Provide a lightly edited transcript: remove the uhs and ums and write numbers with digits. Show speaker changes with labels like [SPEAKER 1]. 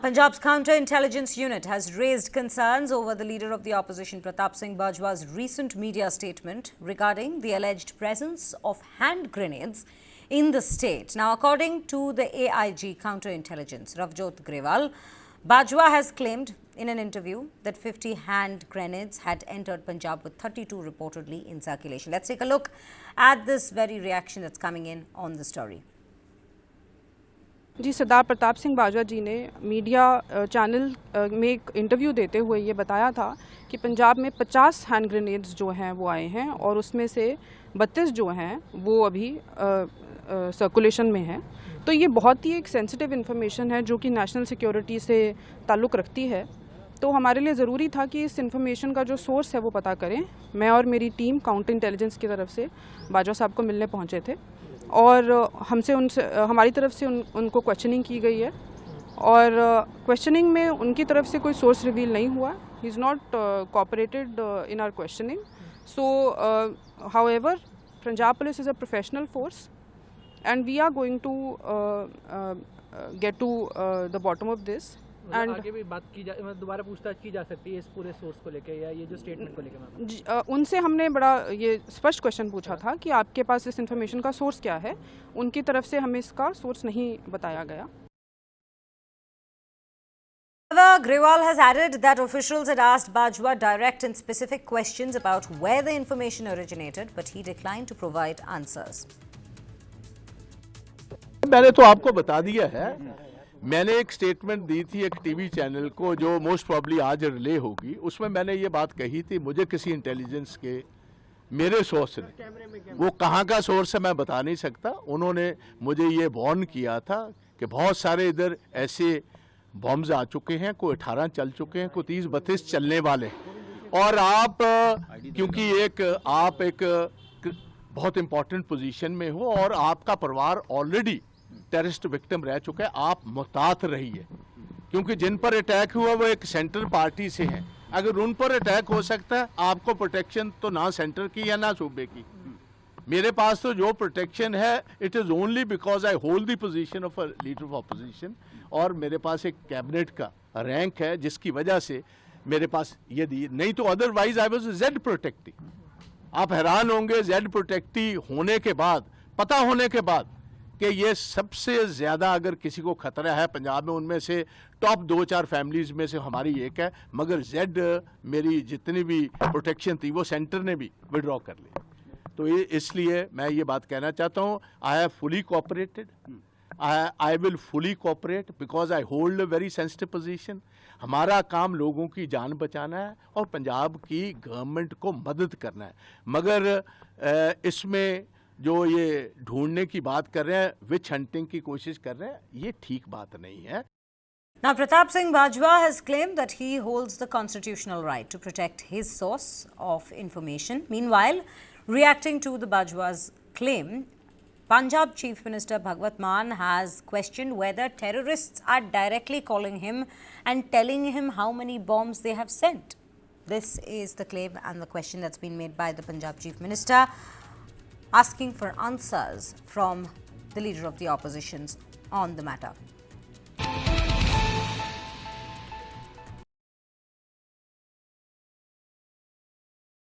[SPEAKER 1] Punjab's counter-intelligence unit has raised concerns over the leader of the opposition, Pratap Singh Bajwa's recent media statement regarding the alleged presence of hand grenades in the state. Now, according to the AIG counter-intelligence, Ravjot Grewal, Bajwa has claimed in an interview that 50 hand grenades had entered Punjab, with 32 reportedly in circulation. Let's take a look at this very reaction that's coming in on the story.
[SPEAKER 2] जी, सरदार प्रताप सिंह बाजवा जी ने media channel में एक interview देते हुए ये बताया था कि पंजाब में 50 हैंड ग्रेनेड्स जो हैं वो आए हैं और उसमें से 32 जो हैं वो अभी सर्कुलेशन में हैं। तो ये बहुत ही एक सेंसिटिव इन्फॉर्मेशन है जो कि नेशनल सिक्योरिटी से ताल्लुक़ रखती है। तो हमारे लिए ज़रूरी था कि इस इन्फॉर्मेशन का जो सोर्स है वो पता करें। मैं और मेरी टीम काउंटर इंटेलिजेंस की तरफ से बाजवा साहब को मिलने पहुँचे थे और हमारी तरफ से उनको क्वेश्चनिंग की गई है और क्वेश्चनिंग में उनकी तरफ से कोई सोर्स रिवील नहीं हुआ। He is not cooperated in our questioning. So however, Punjab police is a professional force and we are going to get to the bottom of this.
[SPEAKER 3] And आगे भी बात की दोबारा पूछताछ की जा सकती है इस पूरे सोर्स को लेकर या ये जो स्टेटमेंट को लेकर?
[SPEAKER 2] उनसे हमने बड़ा ये स्पष्ट क्वेश्चन पूछा था कि आपके पास इस इन्फॉर्मेशन का सोर्स क्या है। उनकी तरफ से हमें इसका सोर्स नहीं बताया गया।
[SPEAKER 1] Grewal has added that officials had asked Bajwa direct and specific questions about where the information originated, but he declined to provide answers.
[SPEAKER 4] मैंने तो आपको बता दिया है। मैंने एक स्टेटमेंट दी थी एक टीवी चैनल को जो मोस्ट प्रॉब्ली आज रिले होगी। उसमें मैंने ये बात कही थी, मुझे किसी इंटेलिजेंस के मेरे सोर्स ने, वो कहाँ का सोर्स है मैं बता नहीं सकता, उन्होंने मुझे ये वार्न किया था कि बहुत सारे इधर ऐसे बॉम्ब्स आ चुके हैं, कोई 18 चल चुके हैं, कोई 30-32 चलने वाले। और आप क्योंकि आप एक बहुत इंपॉर्टेंट पोजीशन में हो और आपका परिवार ऑलरेडी टेररिस्ट विक्टिम रह चुका है, आप मुहतात रहिए, क्योंकि जिन पर अटैक हुआ वो एक सेंटर पार्टी से हैं। अगर उन पर अटैक हो सकता है, आपको प्रोटेक्शन तो ना सेंटर की या ना सूबे की। मेरे पास तो जो प्रोटेक्शन है it is only because I hold the position of a leader of opposition और मेरे पास एक कैबिनेट का रैंक है जिसकी वजह से मेरे पास ये दी, नहीं तो otherwise I was Z protectee. आप हैरान होंगे जेड प्रोटेक्टी होने के बाद, पता होने के बाद कि ये सबसे ज़्यादा अगर किसी को खतरा है पंजाब में, उनमें से टॉप 2-4 फैमिलीज़ में से हमारी एक है, मगर जेड मेरी जितनी भी प्रोटेक्शन थी वो सेंटर ने भी विड्रॉ कर ली। तो ये इसलिए मैं ये बात कहना चाहता हूँ, I have fully cooperated, I will fully cooperate because I hold a very sensitive position. हमारा काम लोगों की जान बचाना है और पंजाब की गवर्नमेंट को मदद करना है, मगर इसमें जो ये ढूंढने की बात कर रहे हैं, विच हंटिंग की कोशिश कर रहे हैं, ये ठीक बात नहीं है।
[SPEAKER 1] Now, Pratap Singh Bajwa has claimed that he holds the constitutional right to protect his source of information. Meanwhile, reacting to the Bajwa's claim, Punjab Chief Minister Bhagwat Mann has questioned whether terrorists are directly calling him and telling him how many bombs they have sent. This is the claim and the question that's been made by the Punjab Chief Minister, asking for answers from the leader of the oppositions on the matter.